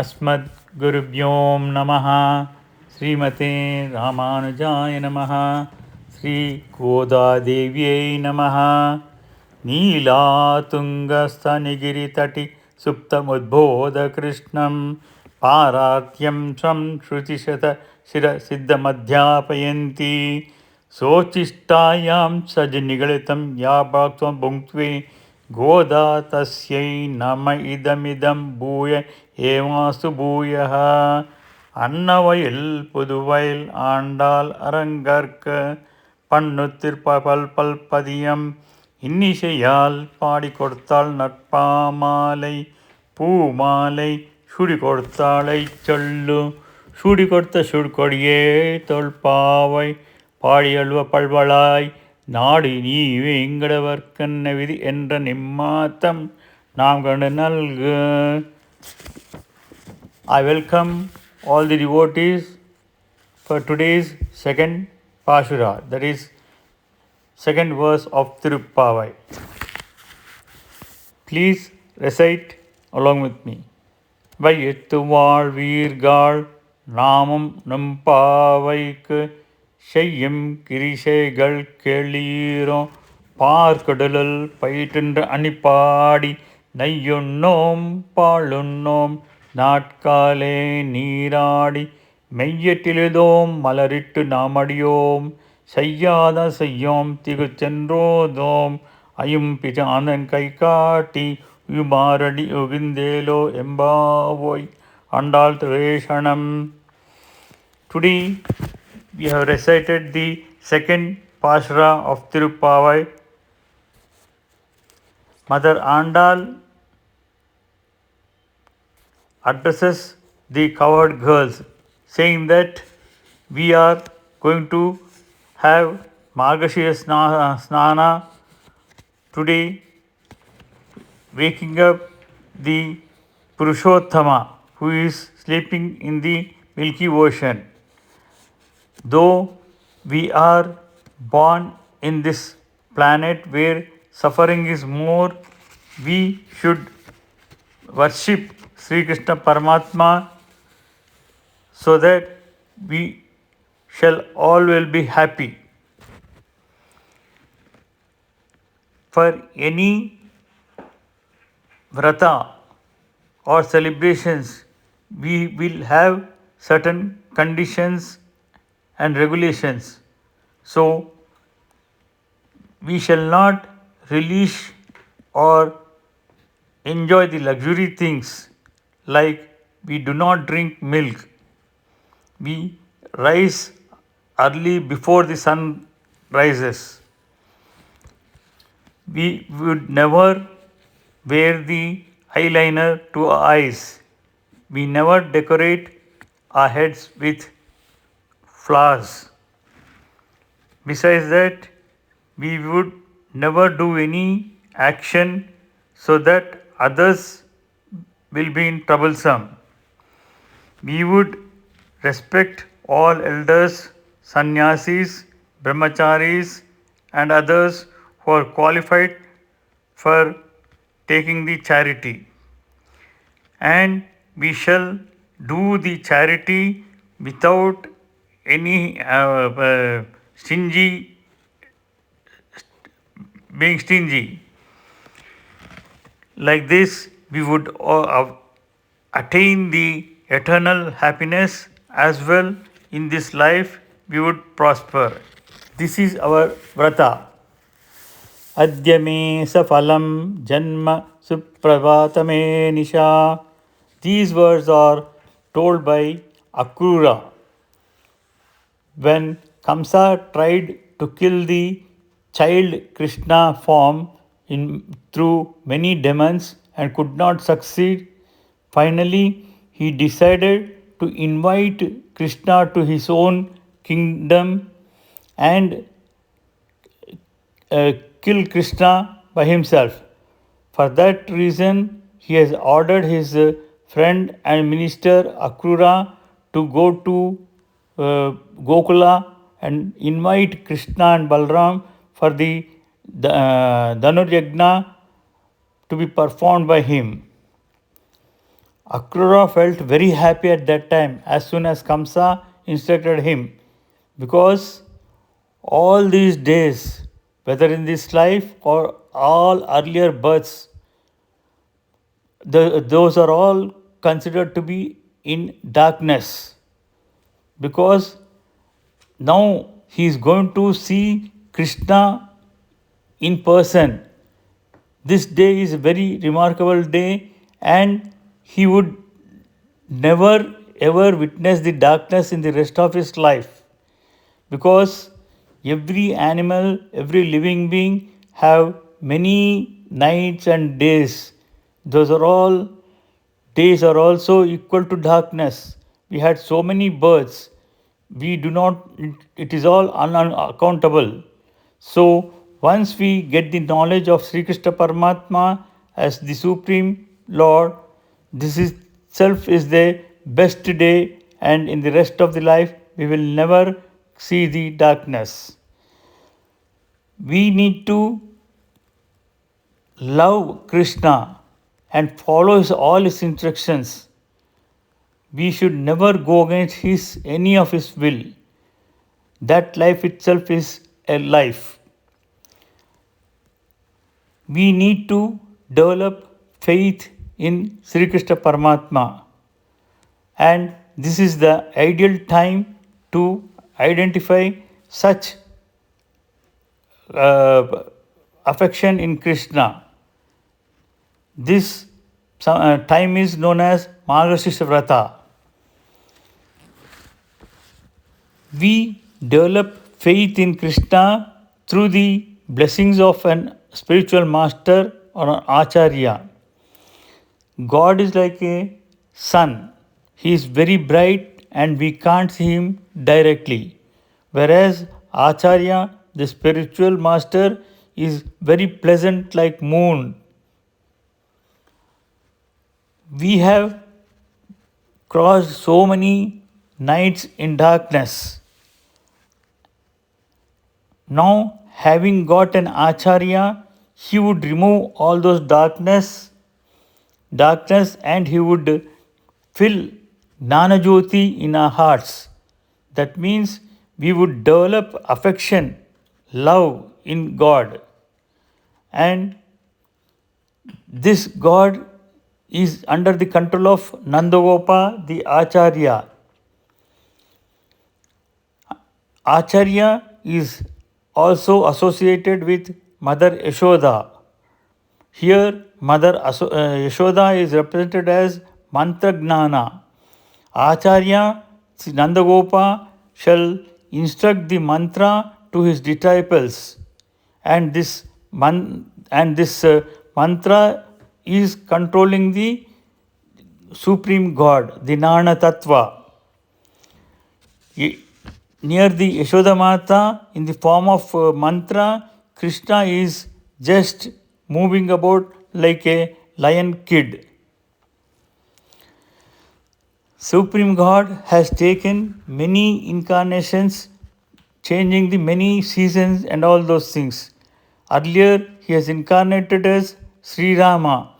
अस्मद् गुरुभ्यों नमः। श्रीमते रामानुजाय नमः। श्री गोदादेव्यै नमः। नीलातुङ्गस्तनिगिरितटि सुप्तमुद्बोधकृष्णं पारार्त्यं स्वं श्रुतिशतशिरसिद्धमध्यापयन्ती सोचिष्टायां सजनिगलितं या भक्त्वं भुङ्क्त्वे गोदा तस्यै नम इदमिदं भूय एवास्तु भूयः. அன்னவயல் புதுவயல் ஆண்டாள் அரங்கற்க பண்ணுத்திற்பல் பல்பதியம் இன்னிசையால் பாடி கொடுத்தாள் நட்பாமாலை பூமாலை சுடி கொடுத்தாளை சொல்லு சூடி கொடுத்த சுடுகொடியே தொல்பாவை பாடியல்வ பல்வளாய் நாடு நீ வேங்கடவர்க்கன்ன விதி என்ற நிம்மாத்தம் நாம் கண்டு நல்கு. I welcome all the devotees for today's second Pashura, that is second verse of Tiruppavai. Please recite along with me. வையத்து வாழ்வீர்கள் நாமம் நம்பாவைக்கு செய்யும் கிரிசைகள் கேளீரோ பார்க்கடலில் பயிற்றென்று அணிப்பாடி நெய்யுண்ணோம் பாலுண்ணோம் நாட்காலே நீராடி மெய்யட்டிலதோம் மலரிட்டு நாமடியோம் செய்யாத செய்யோம் திகுச்சென்றோதோம் ஐயும் பிஜானன் கை காட்டி யுமாரடி உகிந்தேலோ எம்பாவோய் Andal திரேஷணம். Today we have recited the second Pashura of Tiruppavai. Mother Andal addresses the cowherd girls, saying that we are going to have Margashira Snana today, waking up the Purushottama who is sleeping in the Milky Ocean. Though we are born in this planet where suffering is more, we should worship Sri Krishna Paramatma so that we shall all will be happy. For any Vratha or celebrations, we will have certain conditions and regulations. So we shall not relish or enjoy the luxury things, like we do not drink milk, we rise early before the sun rises, we would never wear the eyeliner to our eyes, we never decorate our heads with flowers. Besides that, we would never do any action so that others will be in troublesome. We would respect all elders, sannyasis, brahmacharis and others who are qualified for taking the charity. And we shall do the charity without any being stingy. Like this, we would attain the eternal happiness as well. In this life, we would prosper. This is our Vratha. Adya me safalam janma supravatame nisha. These words are told by Akrura. When Kamsa tried to kill the child Krishna form through many demons and could not succeed, finally he decided to invite Krishna to his own kingdom and kill Krishna by himself. For that reason, he has ordered his friend and minister Akrura to go to Gokula and invite Krishna and Balram for the Dhanurmasa to be performed by him. Akrura felt very happy at that time as soon as Kamsa instructed him, because all these days, whether in this life or all earlier births, those are all considered to be in darkness, because now he is going to see Krishna in person. This day is a very remarkable day, and he would never ever witness the darkness in the rest of his life, because every animal, every living being have many nights and days. Those are all days are also equal to darkness. We had so many births. We do not, it is all unaccountable. So once we get the knowledge of Sri Krishna Paramatma as the Supreme Lord, this is self is the best day, and in the rest of the life we will never see the darkness. We need to love Krishna and follow all his instructions. We should never go against any of his will. That life itself is a life. We need to develop faith in Sri Krishna Paramatma, and this is the ideal time to identify such uh, affection in Krishna. This time is known as Margashisha Vratha. We develop faith in Krishna through the blessings of an spiritual master or an acharya. God is like a sun. He is very bright and we can't see him directly. Whereas acharya, the spiritual master, is very pleasant like moon. We have crossed so many nights in darkness. Now, having got an acharya, he would remove all those darkness, and he would fill Jnana in our hearts. That means we would develop affection, love in God. And this God is under the control of Nandagopa, the Acharya. Acharya is also associated with Mother Yashoda. Here, Mother Yashoda is represented as Mantra Gnana. Acharya Nandagopa shall instruct the mantra to his disciples, and this mantra is controlling the Supreme God, the Nana Tattva. Near the Yashoda Mata, in the form of mantra, Krishna is just moving about like a lion kid. Supreme God has taken many incarnations, changing the many seasons and all those things. Earlier, he has incarnated as Sri Rama,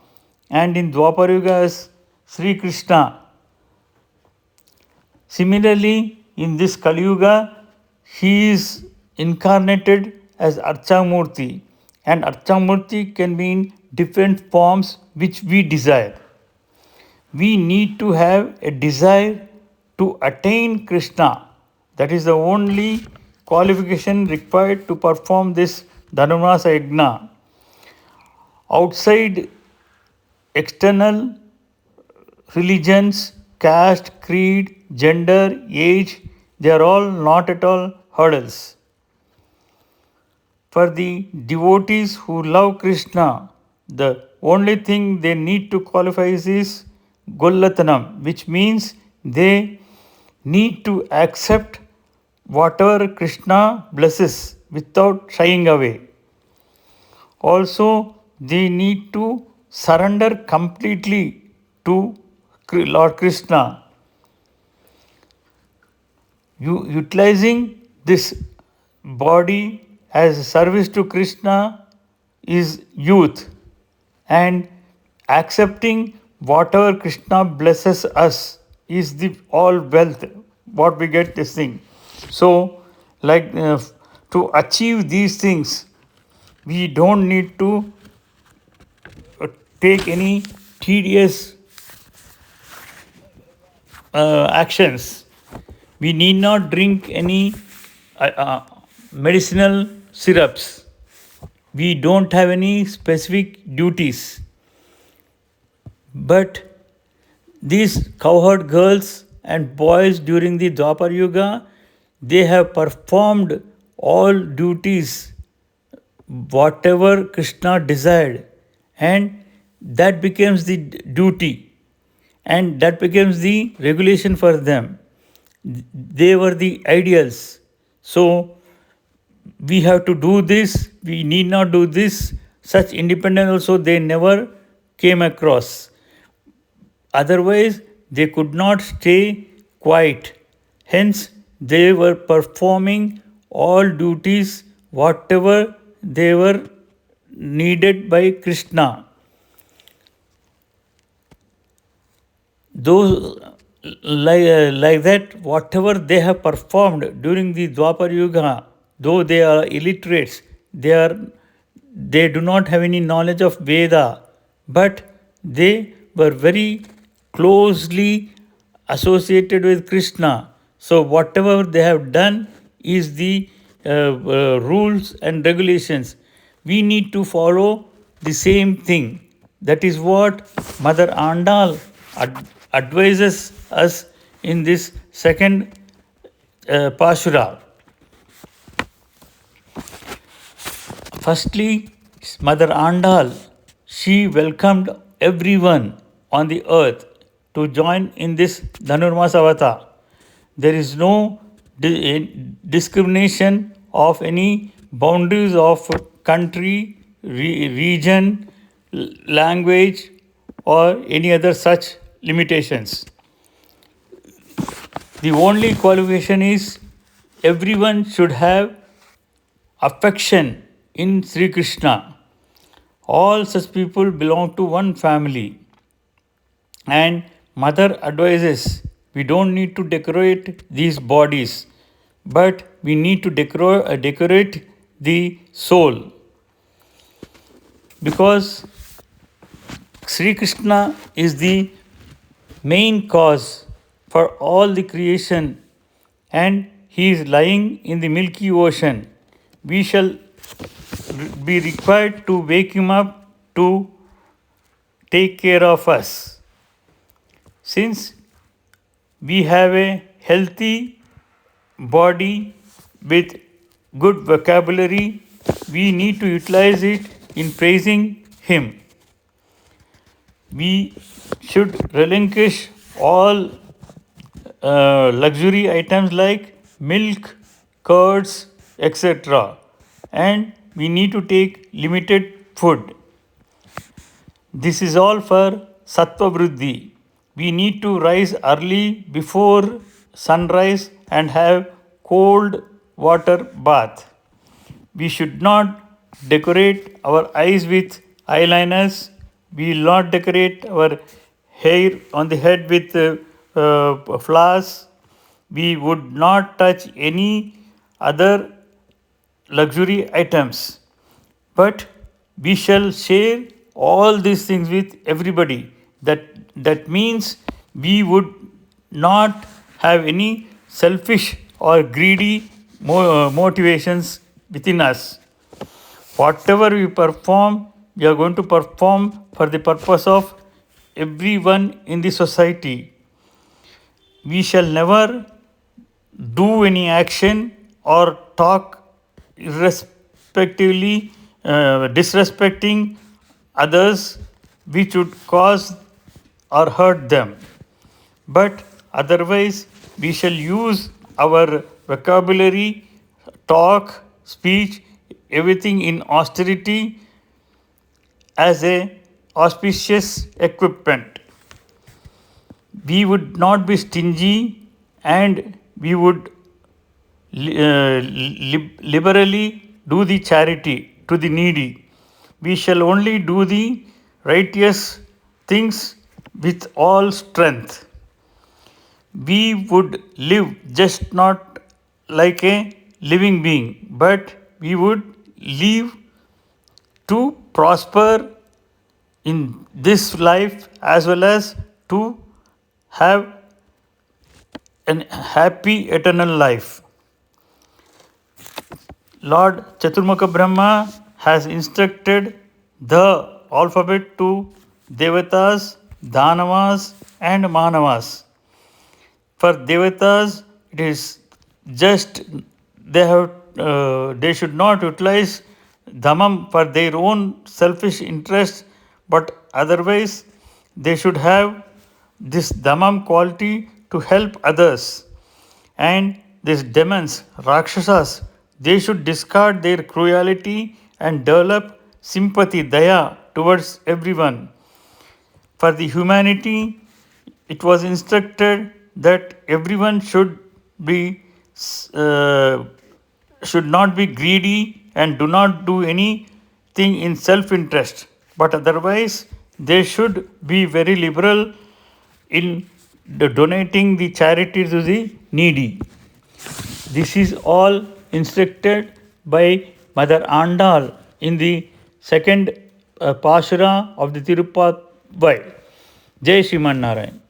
and in Dwapar Yuga as Sri Krishna. Similarly, in this Kali Yuga, he is incarnated as Archamurti, and Archamurti can be in different forms which we desire. We need to have a desire to attain Krishna. That is the only qualification required to perform this Dhanurmasa Yajna. Outside external religions, caste, creed, gender, age, they are all not at all hurdles. For the devotees who love Krishna, the only thing they need to qualify is Gollatanam, which means they need to accept whatever Krishna blesses without shying away. Also, they need to surrender completely to Lord Krishna. Utilizing this body as a service to Krishna is youth, and accepting whatever Krishna blesses us is the all wealth what we get this thing. So like to achieve these things we don't need to take any tedious actions. We need not drink any medicinal syrups. We don't have any specific duties. But these cowherd girls and boys during the Dwapar Yuga, they have performed all duties whatever Krishna desired, and that becomes the duty, and that becomes the regulation for them. They were the ideals. So we have to do this, we need not do this. Such independence also they never came across. Otherwise they could not stay quiet. Hence they were performing all duties whatever they were needed by Krishna. Those like that, whatever they have performed during the Dwapar Yuga, though they are illiterates, they do not have any knowledge of Veda, but they were very closely associated with Krishna. So whatever they have done is the rules and regulations. We need to follow the same thing. That is what Mother Andal advises us in this second Pashura. Firstly, Mother Andal, she welcomed everyone on the earth to join in this Dhanurmasa Vratha. There is no discrimination of any boundaries of country, region, language, or any other such limitations. The only qualification is everyone should have affection in Sri Krishna. All such people belong to one family. And Mother advises we don't need to decorate these bodies, but we need to decorate the soul. Because Sri Krishna is the main cause for all the creation, and he is lying in the milky ocean. We shall be required to wake him up to take care of us. Since we have a healthy body with good vocabulary, we need to utilize it in praising him. We should relinquish all luxury items like milk, curds, etc. And we need to take limited food. This is all for Sattva Vriddhi. We need to rise early before sunrise and have cold water bath. We should not decorate our eyes with eyeliners. We will not decorate our hair on the head with flowers. We would not touch any other luxury items. But we shall share all these things with everybody. That means we would not have any selfish or greedy motivations within us. Whatever we perform, we are going to perform for the purpose of everyone in the society. We shall never do any action or talk irrespectively, disrespecting others, which would cause or hurt them. But otherwise, we shall use our vocabulary, talk, speech, everything in austerity as a auspicious equipment. We would not be stingy, and we would liberally do the charity to the needy. We shall only do the righteous things with all strength. We would live just not like a living being, but we would live to prosper in this life as well as to have an happy eternal life. Lord Chaturmukha Brahma has instructed the alphabet to Devatas, Dhanavas, and Manavas. For Devatas, it is just they should not utilize Dhamam for their own selfish interest, but otherwise they should have this Dhamam quality to help others. And these demons, Rakshasas, they should discard their cruelty and develop sympathy, daya towards everyone. For the humanity, it was instructed that everyone be uh, should not be greedy and do not do anything in self-interest, but otherwise they should be very liberal in donating the charity to the needy. This is all instructed by Mother Andal in the second Pashura of the Tiruppavai. Jai Sriman Narayan.